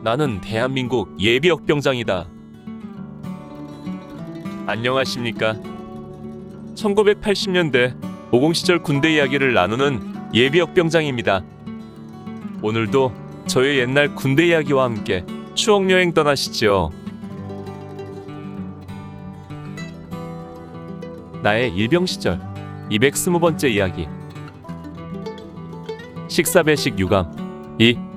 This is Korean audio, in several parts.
나는 대한민국 예비역병장이다. 안녕하십니까? 1980년대 50 시절 군대 이야기를 나누는 예비역병장입니다. 오늘도 저의 옛날 군대 이야기와 함께 추억여행 떠나시죠. 나의 일병 시절 220번째 이야기. 식사 배식 유감 2.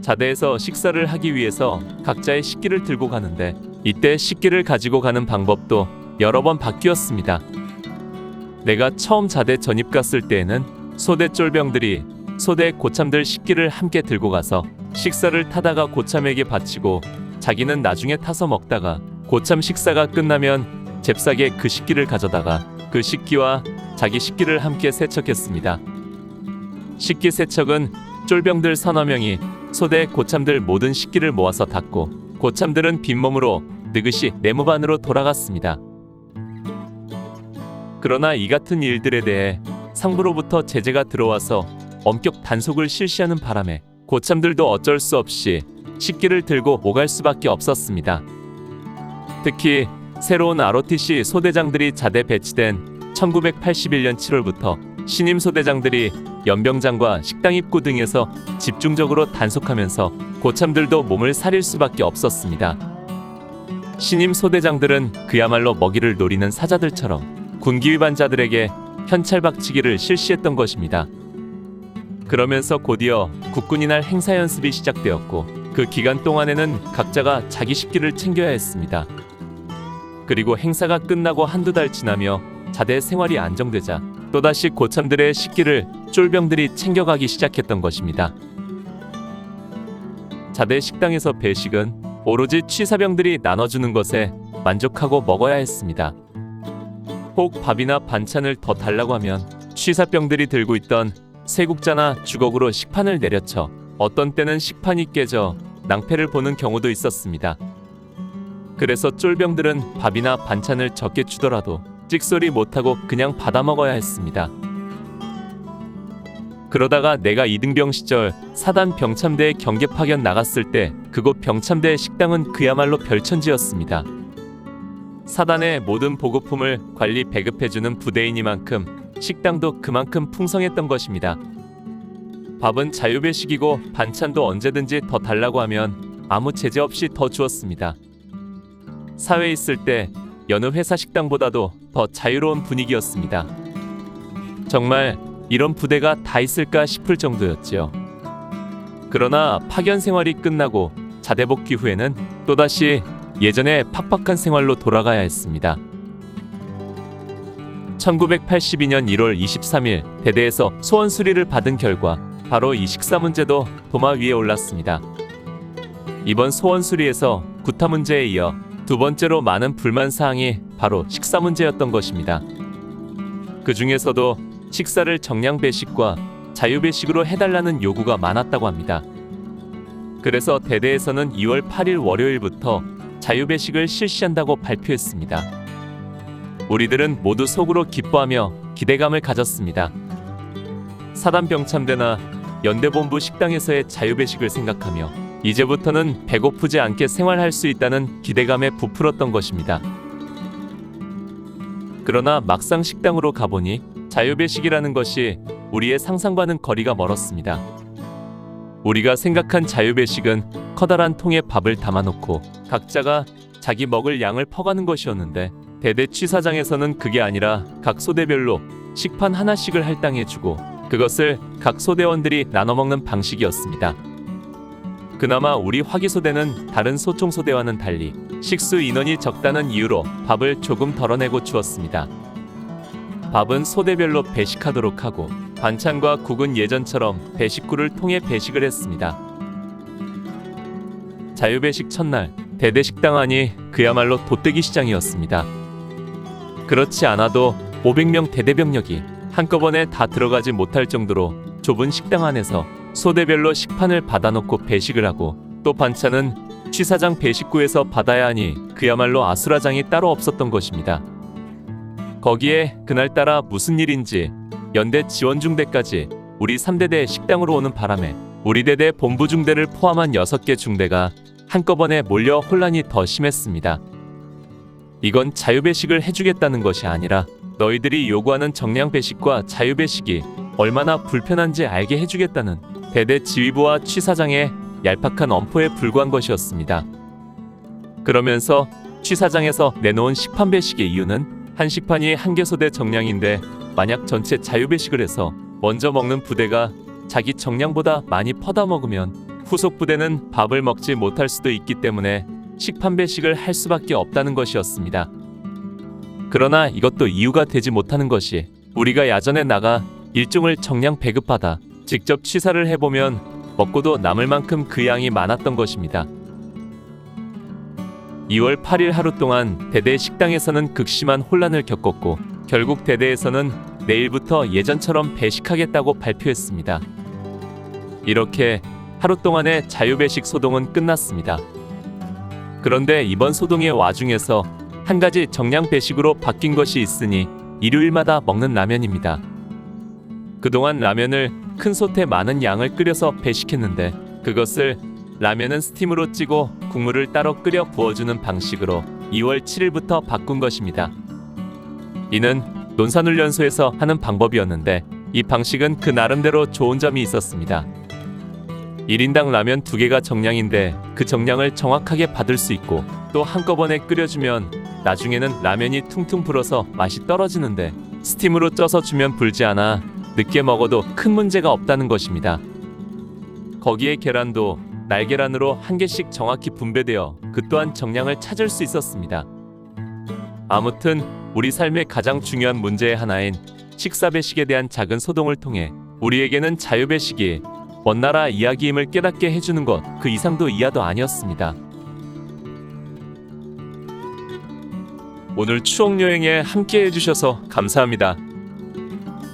자대에서 식사를 하기 위해서 각자의 식기를 들고 가는데 이때 식기를 가지고 가는 방법도 여러 번 바뀌었습니다. 내가 처음 자대 전입 갔을 때에는 소대 쫄병들이 소대 고참들 식기를 함께 들고 가서 식사를 타다가 고참에게 바치고 자기는 나중에 타서 먹다가 고참 식사가 끝나면 잽싸게 그 식기를 가져다가 그 식기와 자기 식기를 함께 세척했습니다. 식기 세척은 쫄병들 서너 명이 소대 고참들 모든 식기를 모아서 닦고 고참들은 빈몸으로 느긋이 내무반으로 돌아갔습니다. 그러나 이 같은 일들에 대해 상부로부터 제재가 들어와서 엄격 단속을 실시하는 바람에 고참들도 어쩔 수 없이 식기를 들고 오갈 수밖에 없었습니다. 특히 새로운 ROTC 소대장들이 자대 배치된 1981년 7월부터 신임 소대장들이 연병장과 식당 입구 등에서 집중적으로 단속하면서 고참들도 몸을 사릴 수밖에 없었습니다. 신임 소대장들은 그야말로 먹이를 노리는 사자들처럼 군기 위반자들에게 현찰박치기를 실시했던 것입니다. 그러면서 곧이어 국군이날 행사 연습이 시작되었고 그 기간 동안에는 각자가 자기 식기를 챙겨야 했습니다. 그리고 행사가 끝나고 한두 달 지나며 자대 생활이 안정되자 또다시 고참들의 식기를 쫄병들이 챙겨가기 시작했던 것입니다. 자대 식당에서 배식은 오로지 취사병들이 나눠주는 것에 만족하고 먹어야 했습니다. 혹 밥이나 반찬을 더 달라고 하면 취사병들이 들고 있던 쇠국자나 주걱으로 식판을 내려쳐 어떤 때는 식판이 깨져 낭패를 보는 경우도 있었습니다. 그래서 쫄병들은 밥이나 반찬을 적게 주더라도 찍소리 못하고 그냥 받아 먹어야 했습니다. 그러다가 내가 이등병 시절 사단 병참대에 경계 파견 나갔을 때 그곳 병참대의 식당은 그야말로 별천지였습니다. 사단의 모든 보급품을 관리 배급해주는 부대이니만큼 식당도 그만큼 풍성했던 것입니다. 밥은 자유배식이고 반찬도 언제든지 더 달라고 하면 아무 제재 없이 더 주었습니다. 사회에 있을 때 여느 회사 식당보다도 더 자유로운 분위기였습니다. 정말 이런 부대가 다 있을까 싶을 정도였지요. 그러나 파견 생활이 끝나고 자대 복귀 후에는 또다시 예전의 팍팍한 생활로 돌아가야 했습니다. 1982년 1월 23일 대대에서 소원 수리를 받은 결과 바로 이 식사 문제도 도마 위에 올랐습니다. 이번 소원 수리에서 구타 문제에 이어 두 번째로 많은 불만 사항이 바로 식사 문제였던 것입니다. 그 중에서도 식사를 정량 배식과 자유 배식으로 해달라는 요구가 많았다고 합니다. 그래서 대대에서는 2월 8일 월요일부터 자유 배식을 실시한다고 발표했습니다. 우리들은 모두 속으로 기뻐하며 기대감을 가졌습니다. 사단 병참대나 연대본부 식당에서의 자유 배식을 생각하며 이제부터는 배고프지 않게 생활할 수 있다는 기대감에 부풀었던 것입니다. 그러나 막상 식당으로 가보니 자유배식이라는 것이 우리의 상상과는 거리가 멀었습니다. 우리가 생각한 자유배식은 커다란 통에 밥을 담아놓고 각자가 자기 먹을 양을 퍼가는 것이었는데 대대 취사장에서는 그게 아니라 각 소대별로 식판 하나씩을 할당해주고 그것을 각 소대원들이 나눠 먹는 방식이었습니다. 그나마 우리 화기소대는 다른 소총소대와는 달리 식수 인원이 적다는 이유로 밥을 조금 덜어내고 주었습니다. 밥은 소대별로 배식하도록 하고 반찬과 국은 예전처럼 배식구를 통해 배식을 했습니다. 자유배식 첫날 대대 식당 안이 그야말로 돗대기 시장이었습니다. 그렇지 않아도 500명 대대병력이 한꺼번에 다 들어가지 못할 정도로 좁은 식당 안에서 소대별로 식판을 받아놓고 배식을 하고 또 반찬은 취사장 배식구에서 받아야 하니 그야말로 아수라장이 따로 없었던 것입니다. 거기에 그날따라 무슨 일인지 연대 지원중대까지 우리 3대대 식당으로 오는 바람에 우리 대대 본부 중대를 포함한 6개 중대가 한꺼번에 몰려 혼란이 더 심했습니다. 이건 자유배식을 해주겠다는 것이 아니라 너희들이 요구하는 정량배식과 자유배식이 얼마나 불편한지 알게 해주겠다는 대대 지휘부와 취사장의 얄팍한 엄포에 불과한 것이었습니다. 그러면서 취사장에서 내놓은 식판배식의 이유는 한 식판이 한 개 소대 정량인데 만약 전체 자유배식을 해서 먼저 먹는 부대가 자기 정량보다 많이 퍼다 먹으면 후속 부대는 밥을 먹지 못할 수도 있기 때문에 식판배식을 할 수밖에 없다는 것이었습니다. 그러나 이것도 이유가 되지 못하는 것이 우리가 야전에 나가 일종을 정량 배급받아 직접 취사를 해보면 먹고도 남을 만큼 그 양이 많았던 것입니다. 2월 8일 하루 동안 대대 식당에서는 극심한 혼란을 겪었고 결국 대대에서는 내일부터 예전처럼 배식하겠다고 발표했습니다. 이렇게 하루 동안의 자유배식 소동은 끝났습니다. 그런데 이번 소동의 와중에서 한 가지 정량 배식으로 바뀐 것이 있으니 일요일마다 먹는 라면입니다. 그동안 라면을 큰 솥에 많은 양을 끓여서 배식했는데 그것을 라면은 스팀으로 찌고 국물을 따로 끓여 부어주는 방식으로 2월 7일부터 바꾼 것입니다. 이는 논산훈련소에서 하는 방법이었는데 이 방식은 그 나름대로 좋은 점이 있었습니다. 1인당 라면 2개가 정량인데 그 정량을 정확하게 받을 수 있고 또 한꺼번에 끓여주면 나중에는 라면이 퉁퉁 불어서 맛이 떨어지는데 스팀으로 쪄서 주면 불지 않아 늦게 먹어도 큰 문제가 없다는 것입니다. 거기에 계란도 날계란으로 1개씩 정확히 분배되어 그 또한 정량을 찾을 수 있었습니다. 아무튼 우리 삶의 가장 중요한 문제의 하나인 식사배식에 대한 작은 소동을 통해 우리에게는 자유배식이 먼 나라 이야기임을 깨닫게 해주는 것 그 이상도 이하도 아니었습니다. 오늘 추억여행에 함께 해주셔서 감사합니다.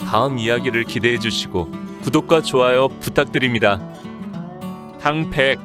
다음 이야기를 기대해 주시고 구독과 좋아요 부탁드립니다. 당백